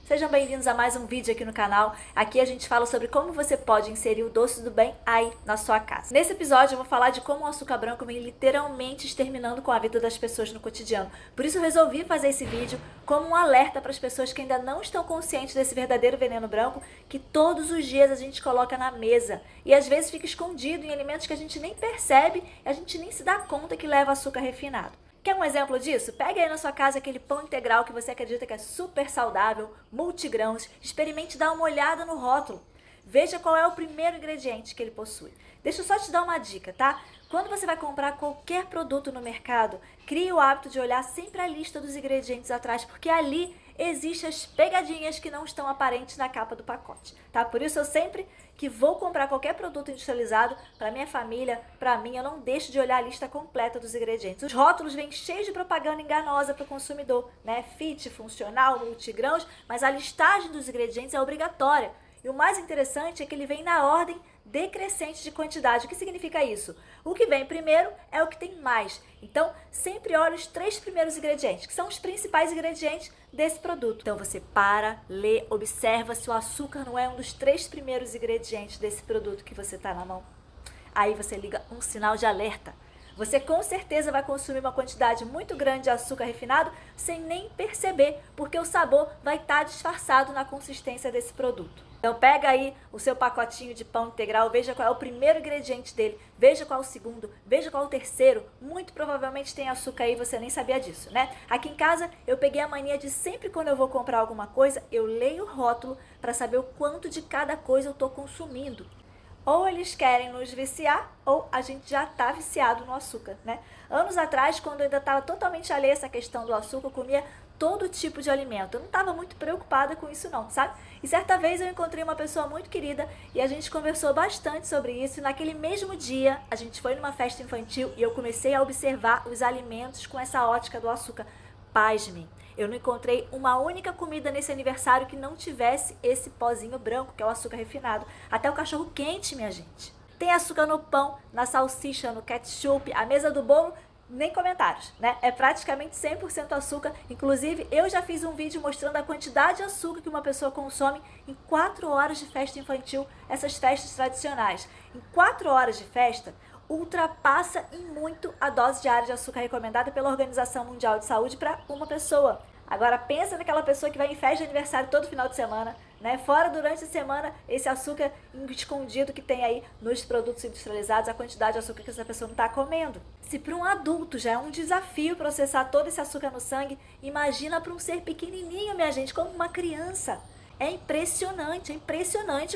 Sejam bem-vindos a mais um vídeo aqui no canal. Aqui a gente fala sobre como você pode inserir o doce do bem aí na sua casa. Nesse episódio eu vou falar de como o açúcar branco vem literalmente exterminando com a vida das pessoas no cotidiano. Por isso eu resolvi fazer esse vídeo como um alerta para as pessoas que ainda não estão conscientes desse verdadeiro veneno branco que todos os dias a gente coloca na mesa e às vezes fica escondido em alimentos que a gente nem percebe e a gente nem se dá conta que leva açúcar refinado. Quer um exemplo disso? Pegue aí na sua casa aquele pão integral que você acredita que é super saudável, multigrãos, experimente dar uma olhada no rótulo. Veja qual é o primeiro ingrediente que ele possui. Deixa eu só te dar uma dica, tá? Quando você vai comprar qualquer produto no mercado, crie o hábito de olhar sempre a lista dos ingredientes atrás, porque ali existem as pegadinhas que não estão aparentes na capa do pacote, tá? Por isso eu sempre que vou comprar qualquer produto industrializado, para minha família, para mim, eu não deixo de olhar a lista completa dos ingredientes. Os rótulos vêm cheios de propaganda enganosa para o consumidor, né? Fit, funcional, multigrãos, mas a listagem dos ingredientes é obrigatória. E o mais interessante é que ele vem na ordem decrescente de quantidade. O que significa isso? O que vem primeiro é o que tem mais. Então, sempre olhe os 3 primeiros ingredientes, que são os principais ingredientes desse produto. Então, você para, lê, observa se o açúcar não é um dos 3 primeiros ingredientes desse produto que você está na mão. Aí você liga um sinal de alerta. Você com certeza vai consumir uma quantidade muito grande de açúcar refinado sem nem perceber, porque o sabor vai estar disfarçado na consistência desse produto. Então pega aí o seu pacotinho de pão integral, veja qual é o primeiro ingrediente dele, veja qual é o segundo, veja qual é o terceiro. Muito provavelmente tem açúcar aí, você nem sabia disso, né? Aqui em casa eu peguei a mania de sempre quando eu vou comprar alguma coisa, eu leio o rótulo para saber o quanto de cada coisa eu estou consumindo. Ou eles querem nos viciar, ou a gente já está viciado no açúcar, né? Anos atrás, quando eu ainda estava totalmente alheia a essa questão do açúcar, eu comia todo tipo de alimento. Eu não estava muito preocupada com isso não, sabe? E certa vez eu encontrei uma pessoa muito querida e a gente conversou bastante sobre isso. E naquele mesmo dia, a gente foi numa festa infantil e eu comecei a observar os alimentos com essa ótica do açúcar. Pasmem, eu não encontrei uma única comida nesse aniversário que não tivesse esse pozinho branco, que é o açúcar refinado. Até o cachorro quente, minha gente. Tem açúcar no pão, na salsicha, no ketchup, a mesa do bolo, nem comentários, né? É praticamente 100% açúcar. Inclusive, eu já fiz um vídeo mostrando a quantidade de açúcar que uma pessoa consome em 4 horas de festa infantil, essas festas tradicionais. Em 4 horas de festa, ultrapassa em muito a dose diária de açúcar recomendada pela Organização Mundial de Saúde para uma pessoa. Agora pensa naquela pessoa que vai em festa de aniversário todo final de semana, né? Fora durante a semana esse açúcar escondido que tem aí nos produtos industrializados, a quantidade de açúcar que essa pessoa não está comendo. Se para um adulto já é um desafio processar todo esse açúcar no sangue, imagina para um ser pequenininho, minha gente, como uma criança. É impressionante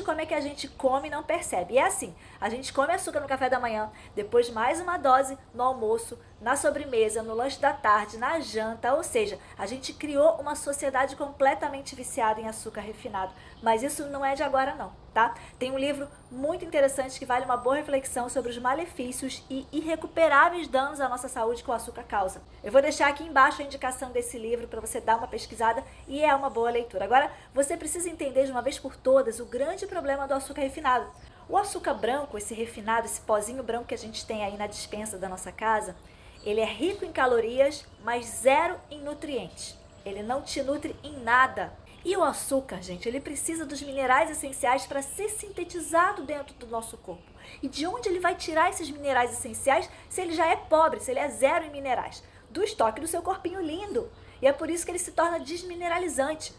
como é que a gente come e não percebe. E é assim, a gente come açúcar no café da manhã, depois mais uma dose no almoço, na sobremesa, no lanche da tarde, na janta, ou seja, a gente criou uma sociedade completamente viciada em açúcar refinado. Mas isso não é de agora não, tá? Tem um livro muito interessante que vale uma boa reflexão sobre os malefícios e irrecuperáveis danos à nossa saúde que o açúcar causa. Eu vou deixar aqui embaixo a indicação desse livro para você dar uma pesquisada e é uma boa leitura. Agora, você precisa entender de uma vez por todas o grande problema do açúcar refinado. O açúcar branco, esse refinado, esse pozinho branco que a gente tem aí na despensa da nossa casa, ele é rico em calorias, mas zero em nutrientes. Ele não te nutre em nada. E o açúcar, gente, ele precisa dos minerais essenciais para ser sintetizado dentro do nosso corpo. E de onde ele vai tirar esses minerais essenciais se ele já é pobre, se ele é zero em minerais? Do estoque do seu corpinho lindo. E é por isso que ele se torna desmineralizante.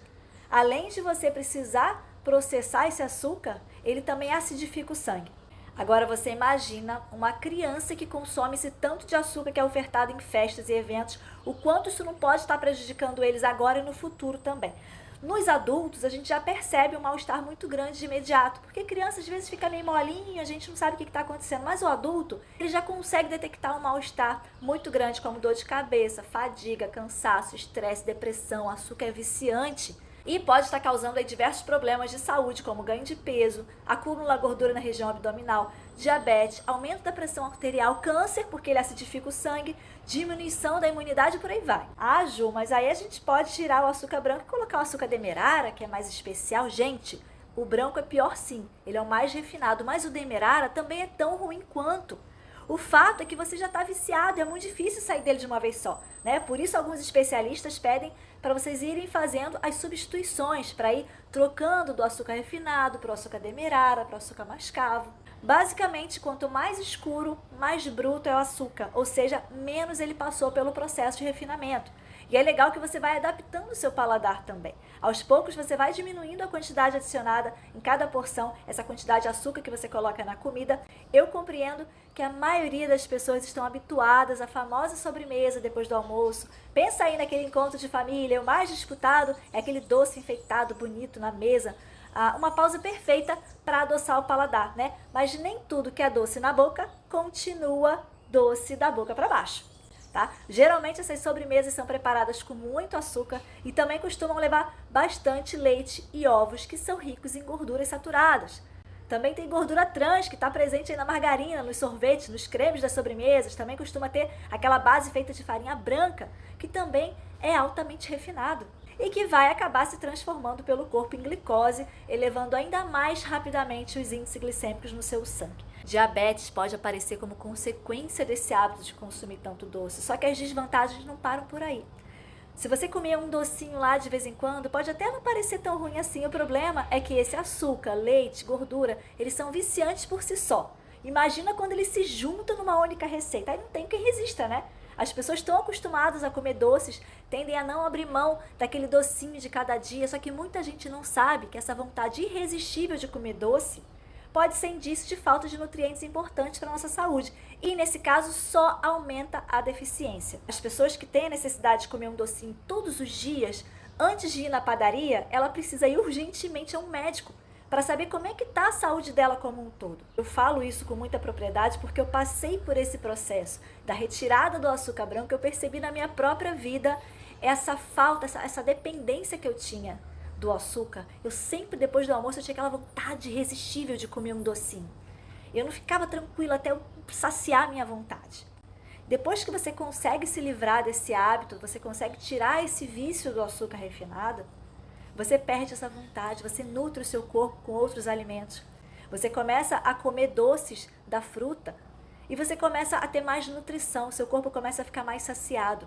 Além de você precisar processar esse açúcar, ele também acidifica o sangue. Agora você imagina uma criança que consome esse tanto de açúcar que é ofertado em festas e eventos, o quanto isso não pode estar prejudicando eles agora e no futuro também. Nos adultos, a gente já percebe um mal-estar muito grande de imediato, porque criança às vezes fica meio molinho, a gente não sabe o que está acontecendo, mas o adulto, ele já consegue detectar um mal-estar muito grande, como dor de cabeça, fadiga, cansaço, estresse, depressão. Açúcar é viciante. E pode estar causando aí diversos problemas de saúde, como ganho de peso, acúmulo de gordura na região abdominal, diabetes, aumento da pressão arterial, câncer, porque ele acidifica o sangue, diminuição da imunidade e por aí vai. Ah, Ju, mas aí a gente pode tirar o açúcar branco e colocar o açúcar demerara, que é mais especial. Gente, o branco é pior sim, ele é o mais refinado, mas o demerara também é tão ruim quanto. O fato é que você já está viciado e é muito difícil sair dele de uma vez só, né? Por isso alguns especialistas pedem para vocês irem fazendo as substituições, para ir trocando do açúcar refinado para o açúcar demerara, para o açúcar mascavo. Basicamente, quanto mais escuro, mais bruto é o açúcar, ou seja, menos ele passou pelo processo de refinamento. E é legal que você vai adaptando o seu paladar também. Aos poucos você vai diminuindo a quantidade adicionada em cada porção, essa quantidade de açúcar que você coloca na comida. Eu compreendo que a maioria das pessoas estão habituadas à famosa sobremesa depois do almoço. Pensa aí naquele encontro de família, o mais disputado é aquele doce enfeitado, bonito na mesa. Uma pausa perfeita para adoçar o paladar, né? Mas nem tudo que é doce na boca continua doce da boca para baixo. Tá? Geralmente essas sobremesas são preparadas com muito açúcar e também costumam levar bastante leite e ovos, que são ricos em gorduras saturadas. Também tem gordura trans, que está presente aí na margarina, nos sorvetes, nos cremes das sobremesas. Também costuma ter aquela base feita de farinha branca, que também é altamente refinado e que vai acabar se transformando pelo corpo em glicose, elevando ainda mais rapidamente os índices glicêmicos no seu sangue. Diabetes pode aparecer como consequência desse hábito de consumir tanto doce, só que as desvantagens não param por aí. Se você comer um docinho lá de vez em quando, pode até não parecer tão ruim assim. O problema é que esse açúcar, leite, gordura, eles são viciantes por si só. Imagina quando eles se juntam numa única receita, aí não tem quem resista, né? As pessoas estão acostumadas a comer doces, tendem a não abrir mão daquele docinho de cada dia, só que muita gente não sabe que essa vontade irresistível de comer doce pode ser indício de falta de nutrientes importantes para a nossa saúde. E, nesse caso, só aumenta a deficiência. As pessoas que têm a necessidade de comer um docinho todos os dias, antes de ir na padaria, ela precisa ir urgentemente a um médico para saber como é que está a saúde dela como um todo. Eu falo isso com muita propriedade porque eu passei por esse processo da retirada do açúcar branco. Eu percebi na minha própria vida essa falta, essa dependência que eu tinha do açúcar. Eu sempre, depois do almoço, eu tinha aquela vontade irresistível de comer um docinho. Eu não ficava tranquila até eu saciar a minha vontade. Depois que você consegue se livrar desse hábito, você consegue tirar esse vício do açúcar refinado, você perde essa vontade, você nutre o seu corpo com outros alimentos. Você começa a comer doces da fruta e você começa a ter mais nutrição, seu corpo começa a ficar mais saciado.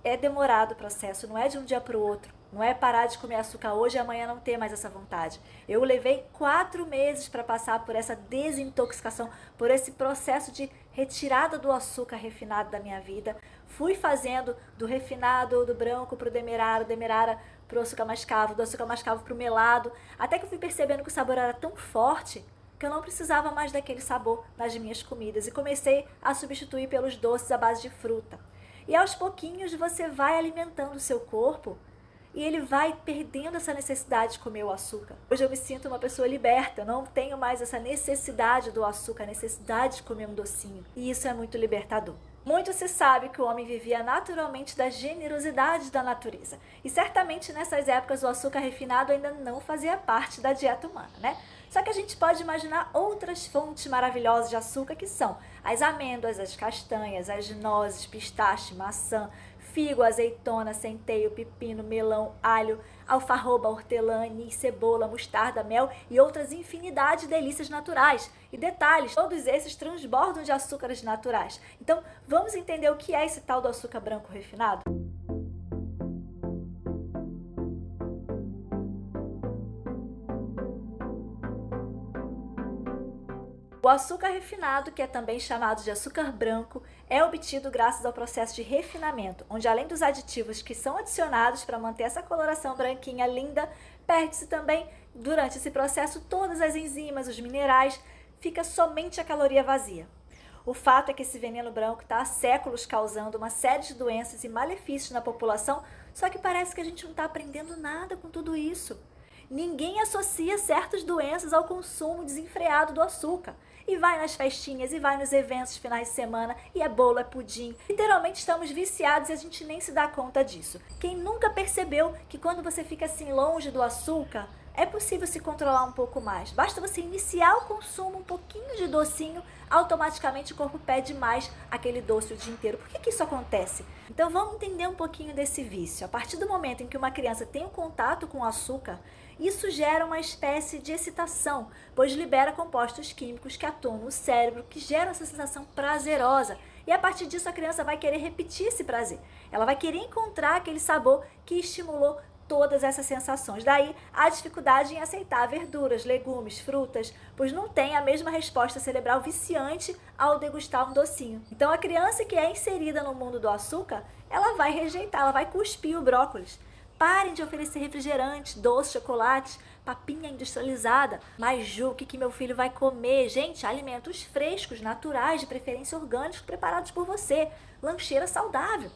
É demorado o processo, não é de um dia para o outro. Não é parar de comer açúcar hoje e amanhã não ter mais essa vontade. Eu levei 4 meses para passar por essa desintoxicação, por esse processo de retirada do açúcar refinado da minha vida. Fui fazendo do refinado, do branco para o demerara para o açúcar mascavo, do açúcar mascavo para o melado, até que eu fui percebendo que o sabor era tão forte que eu não precisava mais daquele sabor nas minhas comidas e comecei a substituir pelos doces à base de fruta. E aos pouquinhos você vai alimentando o seu corpo e ele vai perdendo essa necessidade de comer o açúcar. Hoje eu me sinto uma pessoa liberta, eu não tenho mais essa necessidade do açúcar, a necessidade de comer um docinho. E isso é muito libertador. Muito se sabe que o homem vivia naturalmente da generosidade da natureza. E certamente nessas épocas o açúcar refinado ainda não fazia parte da dieta humana, né? Só que a gente pode imaginar outras fontes maravilhosas de açúcar que são as amêndoas, as castanhas, as nozes, pistache, maçã, figo, azeitona, centeio, pepino, melão, alho, alfarroba, hortelã, anis, cebola, mostarda, mel e outras infinidade de delícias naturais. E detalhes, todos esses transbordam de açúcares naturais. Então, vamos entender o que é esse tal do açúcar branco refinado? O açúcar refinado, que é também chamado de açúcar branco, é obtido graças ao processo de refinamento, onde além dos aditivos que são adicionados para manter essa coloração branquinha linda, perde-se também, durante esse processo, todas as enzimas, os minerais, fica somente a caloria vazia. O fato é que esse veneno branco está há séculos causando uma série de doenças e malefícios na população, só que parece que a gente não está aprendendo nada com tudo isso. Ninguém associa certas doenças ao consumo desenfreado do açúcar. E vai nas festinhas, e vai nos eventos de finais de semana, e é bolo, é pudim. Literalmente estamos viciados e a gente nem se dá conta disso. Quem nunca percebeu que quando você fica assim longe do açúcar, é possível se controlar um pouco mais. Basta você iniciar o consumo um pouquinho de docinho, automaticamente o corpo pede mais aquele doce o dia inteiro. Por que isso acontece? Então vamos entender um pouquinho desse vício. A partir do momento em que uma criança tem um contato com o açúcar, isso gera uma espécie de excitação, pois libera compostos químicos que atuam no cérebro, que geram essa sensação prazerosa. E a partir disso a criança vai querer repetir esse prazer. Ela vai querer encontrar aquele sabor que estimulou todas essas sensações. Daí a dificuldade em aceitar verduras, legumes, frutas, pois não tem a mesma resposta cerebral viciante ao degustar um docinho. Então a criança que é inserida no mundo do açúcar, ela vai rejeitar, ela vai cuspir o brócolis. Parem de oferecer refrigerantes, doces, chocolates, papinha industrializada. Mas Ju, o que meu filho vai comer? Gente, alimentos frescos, naturais, de preferência orgânicos, preparados por você. Lancheira saudável.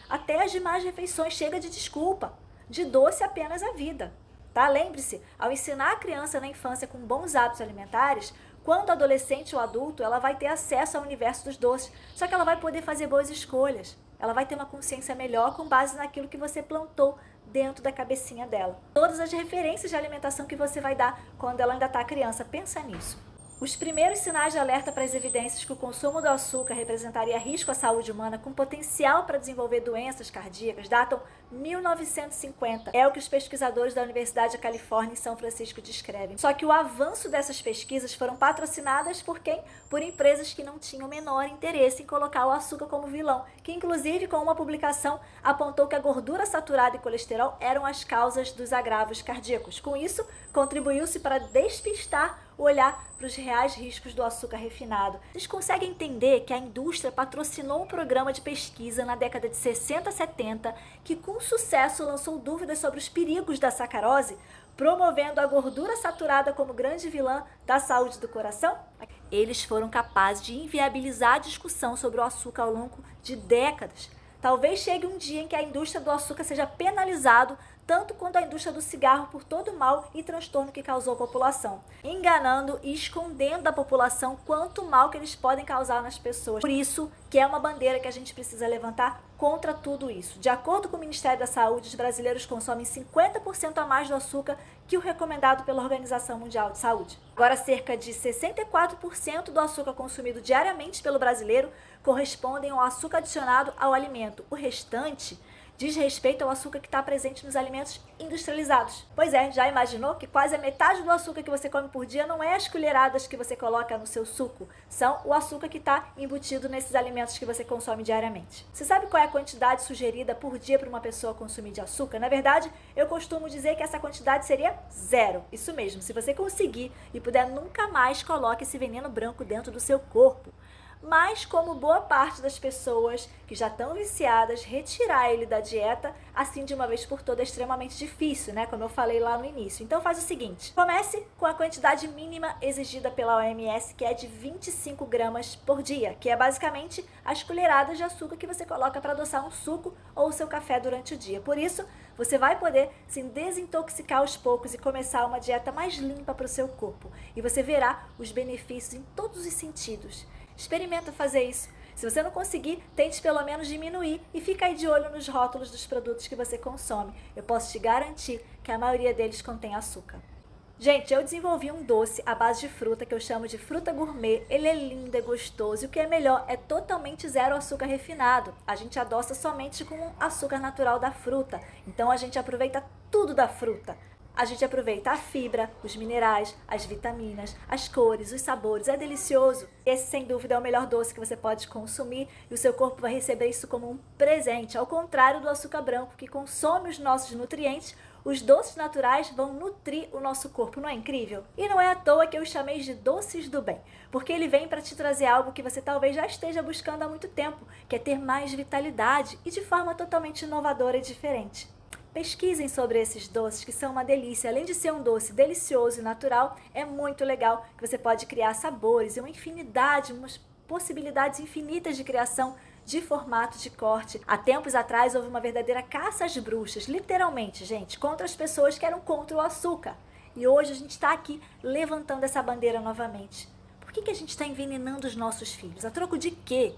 Até as demais refeições, chega de desculpa. De doce apenas a vida. Tá? Lembre-se, ao ensinar a criança na infância com bons hábitos alimentares, quando adolescente ou adulto, ela vai ter acesso ao universo dos doces. Só que ela vai poder fazer boas escolhas. Ela vai ter uma consciência melhor com base naquilo que você plantou dentro da cabecinha dela. Todas as referências de alimentação que você vai dar quando ela ainda está criança, pensa nisso. Os primeiros sinais de alerta para as evidências que o consumo do açúcar representaria risco à saúde humana com potencial para desenvolver doenças cardíacas datam 1950. É o que os pesquisadores da Universidade da Califórnia em São Francisco descrevem. Só que o avanço dessas pesquisas foram patrocinadas por quem? Por empresas que não tinham o menor interesse em colocar o açúcar como vilão, que inclusive com uma publicação apontou que a gordura saturada e colesterol eram as causas dos agravos cardíacos. Com isso, contribuiu-se para despistar o olhar para os reais riscos do açúcar refinado. Vocês conseguem entender que a indústria patrocinou um programa de pesquisa na década de 60 a 70 que com sucesso lançou dúvidas sobre os perigos da sacarose, promovendo a gordura saturada como grande vilã da saúde do coração? Eles foram capazes de inviabilizar a discussão sobre o açúcar ao longo de décadas. Talvez chegue um dia em que a indústria do açúcar seja penalizado tanto quanto a indústria do cigarro por todo o mal e transtorno que causou à população, enganando e escondendo da população quanto mal que eles podem causar nas pessoas. Por isso que é uma bandeira que a gente precisa levantar contra tudo isso. De acordo com o Ministério da Saúde, os brasileiros consomem 50% a mais do açúcar que o recomendado pela Organização Mundial de Saúde. Agora, cerca de 64% do açúcar consumido diariamente pelo brasileiro correspondem ao açúcar adicionado ao alimento. O restante diz respeito ao açúcar que está presente nos alimentos industrializados. Pois é, já imaginou que quase a metade do açúcar que você come por dia não é as colheradas que você coloca no seu suco, são o açúcar que está embutido nesses alimentos que você consome diariamente. Você sabe qual é a quantidade sugerida por dia para uma pessoa consumir de açúcar? Na verdade, eu costumo dizer que essa quantidade seria 0. Isso mesmo, se você conseguir e puder, nunca mais coloque esse veneno branco dentro do seu corpo. Mas, como boa parte das pessoas que já estão viciadas, retirar ele da dieta, assim de uma vez por todas, é extremamente difícil, né? Como eu falei lá no início. Então faz o seguinte, comece com a quantidade mínima exigida pela OMS, que é de 25 gramas por dia, que é basicamente as colheradas de açúcar que você coloca para adoçar um suco ou o seu café durante o dia. Por isso, você vai poder se desintoxicar aos poucos e começar uma dieta mais limpa para o seu corpo. E você verá os benefícios em todos os sentidos. Experimenta fazer isso. Se você não conseguir, tente pelo menos diminuir e fica aí de olho nos rótulos dos produtos que você consome. Eu posso te garantir que a maioria deles contém açúcar. Gente, eu desenvolvi um doce à base de fruta que eu chamo de fruta gourmet. Ele é lindo, é gostoso e o que é melhor, é totalmente zero açúcar refinado. A gente adoça somente com açúcar natural da fruta. Então a gente aproveita tudo da fruta. A gente aproveita a fibra, os minerais, as vitaminas, as cores, os sabores. É delicioso. Esse, sem dúvida, é o melhor doce que você pode consumir e o seu corpo vai receber isso como um presente. Ao contrário do açúcar branco, que consome os nossos nutrientes, os doces naturais vão nutrir o nosso corpo. Não é incrível? E não é à toa que eu os chamei de doces do bem, porque ele vem para te trazer algo que você talvez já esteja buscando há muito tempo, que é ter mais vitalidade e de forma totalmente inovadora e diferente. Pesquisem sobre esses doces que são uma delícia. Além de ser um doce delicioso e natural, é muito legal que você pode criar sabores e uma infinidade, umas possibilidades infinitas de criação de formato de corte. Há tempos atrás houve uma verdadeira caça às bruxas, literalmente, gente, contra as pessoas que eram contra o açúcar. E hoje a gente está aqui levantando essa bandeira novamente. Por que a gente está envenenando os nossos filhos? A troco de quê?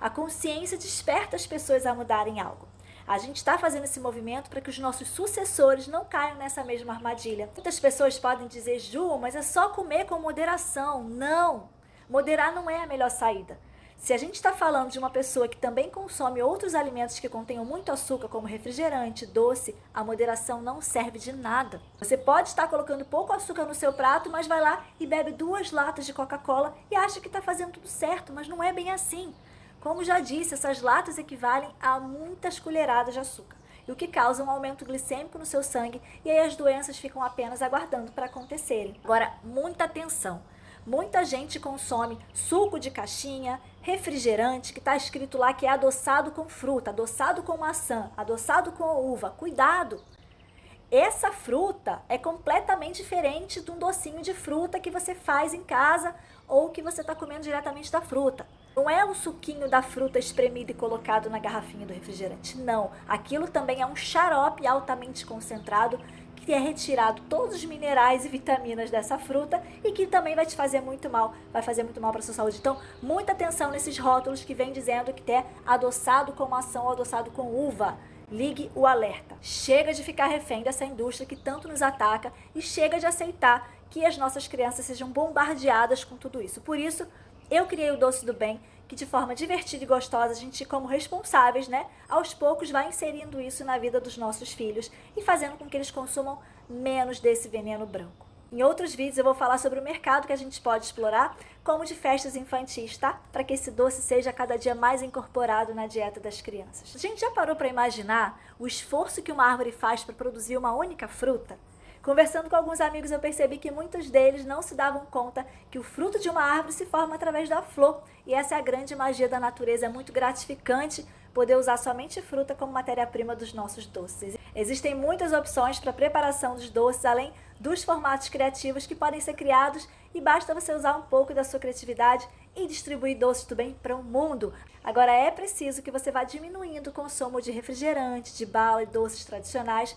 A consciência desperta as pessoas a mudarem algo. A gente está fazendo esse movimento para que os nossos sucessores não caiam nessa mesma armadilha. Muitas pessoas podem dizer, Ju, mas é só comer com moderação. Não! Moderar não é a melhor saída. Se a gente está falando de uma pessoa que também consome outros alimentos que contenham muito açúcar, como refrigerante, doce, a moderação não serve de nada. Você pode estar colocando pouco açúcar no seu prato, mas vai lá e bebe 2 latas de Coca-Cola e acha que está fazendo tudo certo, mas não é bem assim. Como já disse, essas latas equivalem a muitas colheradas de açúcar, e o que causa um aumento glicêmico no seu sangue, e aí as doenças ficam apenas aguardando para acontecerem. Agora, muita atenção. Muita gente consome suco de caixinha, refrigerante, que está escrito lá que é adoçado com fruta, adoçado com maçã, adoçado com uva. Cuidado! Essa fruta é completamente diferente de um docinho de fruta que você faz em casa ou que você está comendo diretamente da fruta. Não é o suquinho da fruta espremido e colocado na garrafinha do refrigerante, não. Aquilo também é um xarope altamente concentrado que é retirado todos os minerais e vitaminas dessa fruta e que também vai te fazer muito mal, vai fazer muito mal para a sua saúde. Então, muita atenção nesses rótulos que vem dizendo que é adoçado com maçã ou adoçado com uva. Ligue o alerta. Chega de ficar refém dessa indústria que tanto nos ataca e chega de aceitar que as nossas crianças sejam bombardeadas com tudo isso. Por isso, eu criei o Doce do Bem, que de forma divertida e gostosa, a gente, como responsáveis, né, aos poucos vai inserindo isso na vida dos nossos filhos e fazendo com que eles consumam menos desse veneno branco. Em outros vídeos eu vou falar sobre o mercado que a gente pode explorar, como de festas infantis, tá? Para que esse doce seja cada dia mais incorporado na dieta das crianças. A gente já parou para imaginar o esforço que uma árvore faz para produzir uma única fruta? Conversando com alguns amigos, eu percebi que muitos deles não se davam conta que o fruto de uma árvore se forma através da flor. E essa é a grande magia da natureza. É muito gratificante poder usar somente fruta como matéria-prima dos nossos doces. Existem muitas opções para a preparação dos doces, além dos formatos criativos que podem ser criados, e basta você usar um pouco da sua criatividade e distribuir doces do bem para o mundo. Agora é preciso que você vá diminuindo o consumo de refrigerante, de bala e doces tradicionais,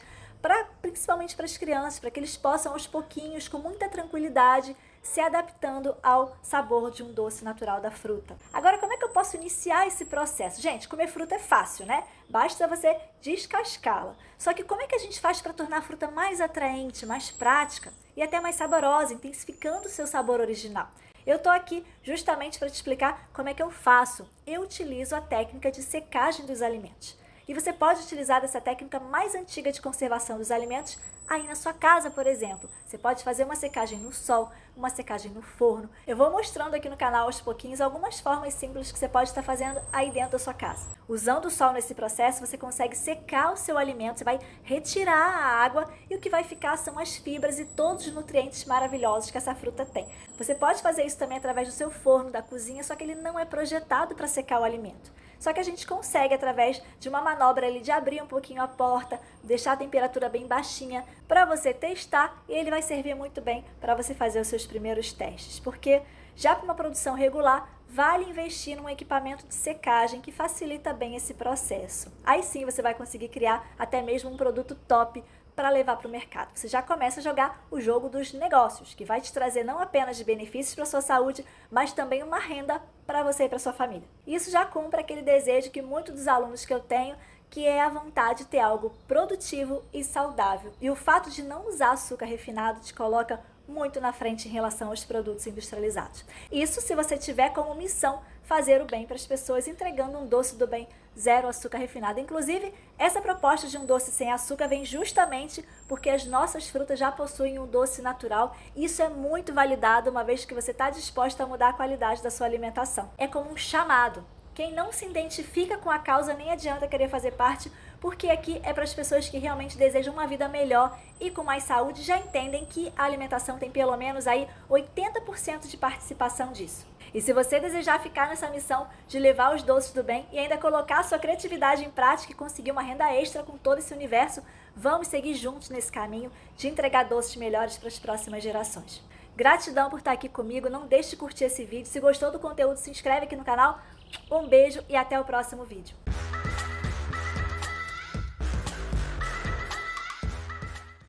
principalmente para as crianças, para que eles possam aos pouquinhos, com muita tranquilidade, se adaptando ao sabor de um doce natural da fruta. Agora, como é que eu posso iniciar esse processo? Gente, comer fruta é fácil, né? Basta você descascá-la. Só que como é que a gente faz para tornar a fruta mais atraente, mais prática e até mais saborosa, intensificando o seu sabor original? Eu estou aqui justamente para te explicar como é que eu faço. Eu utilizo a técnica de secagem dos alimentos. E você pode utilizar essa técnica mais antiga de conservação dos alimentos aí na sua casa, por exemplo. Você pode fazer uma secagem no sol, uma secagem no forno. Eu vou mostrando aqui no canal aos pouquinhos algumas formas simples que você pode estar fazendo aí dentro da sua casa. Usando o sol nesse processo, você consegue secar o seu alimento, você vai retirar a água e o que vai ficar são as fibras e todos os nutrientes maravilhosos que essa fruta tem. Você pode fazer isso também através do seu forno, da cozinha, só que ele não é projetado para secar o alimento. Só que a gente consegue, através de uma manobra ali de abrir um pouquinho a porta, deixar a temperatura bem baixinha para você testar, e ele vai servir muito bem para você fazer os seus primeiros testes. Porque já para uma produção regular, vale investir num equipamento de secagem que facilita bem esse processo. Aí sim você vai conseguir criar até mesmo um produto top para levar para o mercado. Você já começa a jogar o jogo dos negócios, que vai te trazer não apenas de benefícios para a sua saúde, mas também uma renda para você e para sua família. Isso já cumpre aquele desejo que muitos dos alunos que eu tenho, que é a vontade de ter algo produtivo e saudável. E o fato de não usar açúcar refinado te coloca muito na frente em relação aos produtos industrializados. Isso se você tiver como missão fazer o bem para as pessoas, entregando um doce do bem zero açúcar refinado. Inclusive, essa proposta de um doce sem açúcar vem justamente porque as nossas frutas já possuem um doce natural. Isso é muito validado, uma vez que você está disposta a mudar a qualidade da sua alimentação. É como um chamado. Quem não se identifica com a causa nem adianta querer fazer parte, porque aqui é para as pessoas que realmente desejam uma vida melhor e com mais saúde, já entendem que a alimentação tem pelo menos aí 80% de participação disso. E se você desejar ficar nessa missão de levar os doces do bem e ainda colocar a sua criatividade em prática e conseguir uma renda extra com todo esse universo, vamos seguir juntos nesse caminho de entregar doces melhores para as próximas gerações. Gratidão por estar aqui comigo, não deixe de curtir esse vídeo. Se gostou do conteúdo, se inscreve aqui no canal. Um beijo e até o próximo vídeo.